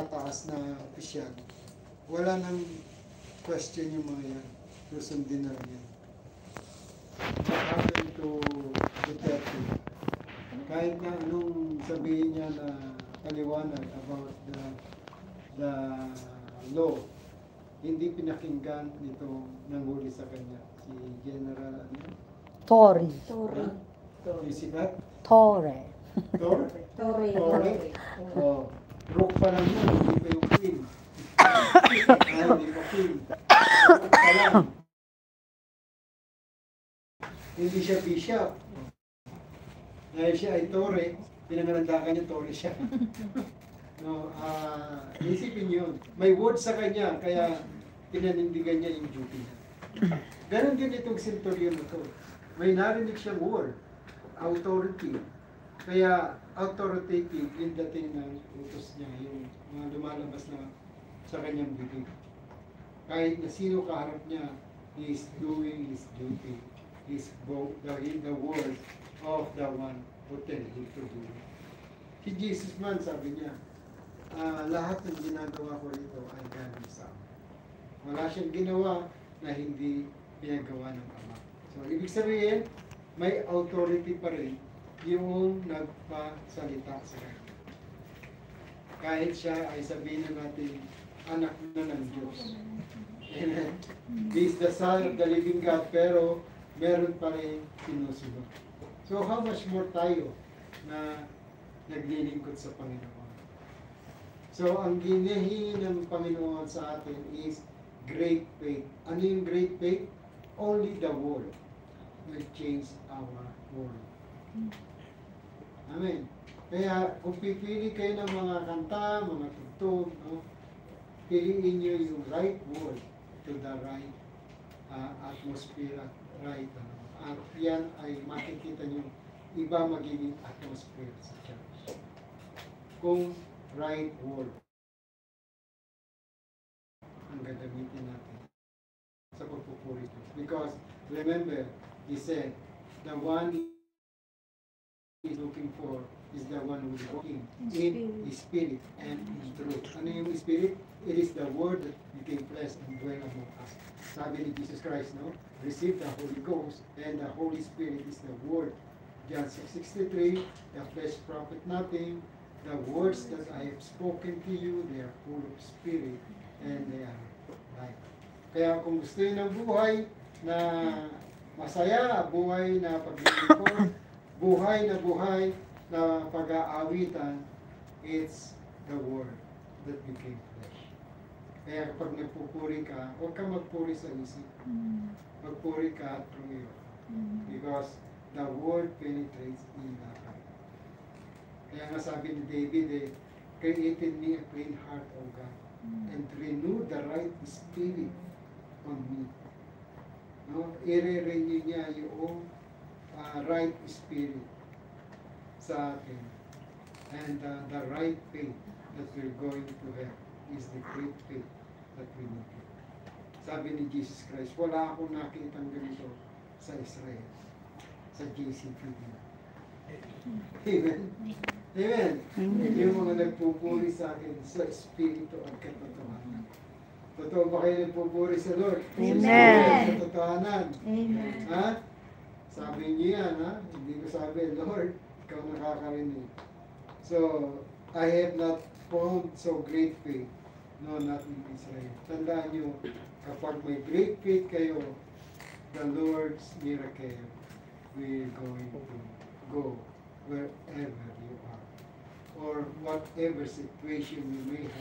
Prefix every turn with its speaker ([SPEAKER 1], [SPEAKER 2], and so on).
[SPEAKER 1] mataas na opisyal, wala nang question yung mga yan. Susundin na yan. What happened to Duterte? Kahit na anong sabihin niya na paliwanag about the law, hindi pinakinggan nito nanghuli sa kanya. Si General
[SPEAKER 2] Torre.
[SPEAKER 1] Yung sikat?
[SPEAKER 2] Torre.
[SPEAKER 1] Torre. Oh, Rook pa lang yun, hindi pa yung queen. Hindi pa queen. Rook pa lang. Hindi siya bishop. Dahil siya ay Torre, pinangalandakan niya Torre siya. No, isipin yun. May word sa kanya, kaya pinanindigan niya yung duty niya. Ganon din itong centurion na to. May narinig siyang word, authority. Kaya authoritative yung dating ng utos niya, yung mga lumalabas na sa kanyang bibig. Kahit na sino kaharap niya, he is doing his duty. He's the word of the one who tell him to do. Si Jesus man, sabi niya, lahat ng ginagawa ko rito ay galing sa Ama. Wala siyang ginawa na hindi pinagawa ng Ama. So, ibig sabihin, may authority pa rin yung nagpasalita sa kanya. Kahit siya ay sabihin na natin, anak na ng Diyos. Amen. He is the Son of the living God, pero meron pa rin sinusunod. So, how much more tayo na naglilingkod sa Panginoon? So, ang ginihingi ng Panginoon sa atin is great faith. Ano yung great faith? Only the Word will change our world. Amen. Kaya, kung pipili kayo ng mga kanta, mga tugtog, no, piliin nyo yung right word to the right atmosphere at right. At yan ay makikita nyo iba magiging atmosphere sa church. Kung right word ang gagamitin natin sa pagpupuri. Because remember, he said, the one he's looking for is the one who is walking in his spirit and in truth. Ano yung spirit? It is the word that became flesh and dwell among us. Sabi ni Jesus Christ, no? Receive the Holy Ghost, and the Holy Spirit is the word. John 6:63, the flesh profit nothing. The words that I have spoken to you, they are full of spirit and they are life. Kaya kung gusto nyo ng buhay na masaya, buhay na paglilingkod, buhay na pag-aawitan, it's the word that became flesh. Kaya kapag nagpupuri ka, huwag ka magpuri sa isip. Magpuri ka through your because the word penetrates in the heart. Kaya nga sabi ni David, create in me a clean heart, O God, and renew the right spirit on me. No? I-renew niya yung right spirit sa atin. And the right faith that we're going to have is the great faith that we need. Sabi ni Jesus Christ, wala akong nakitang ganito sa Israel, sa JCPD. Amen? Amen? Yung mga nagpupuri sa akin sa Espiritu at katotohanan. Totoo ba kayo nagpupuri sa Lord?
[SPEAKER 2] Amen.
[SPEAKER 1] Sa katotohanan.
[SPEAKER 2] Amen.
[SPEAKER 1] Ha? Sabi niyo yan, ha? Hindi ko sabi, Lord, ikaw nakakarinig. So, I have not found so great faith. No, not in Israel. Tandaan niyo, kapag may great faith kayo, the Lord's miracle will going to go wherever you are. Or whatever situation you may have.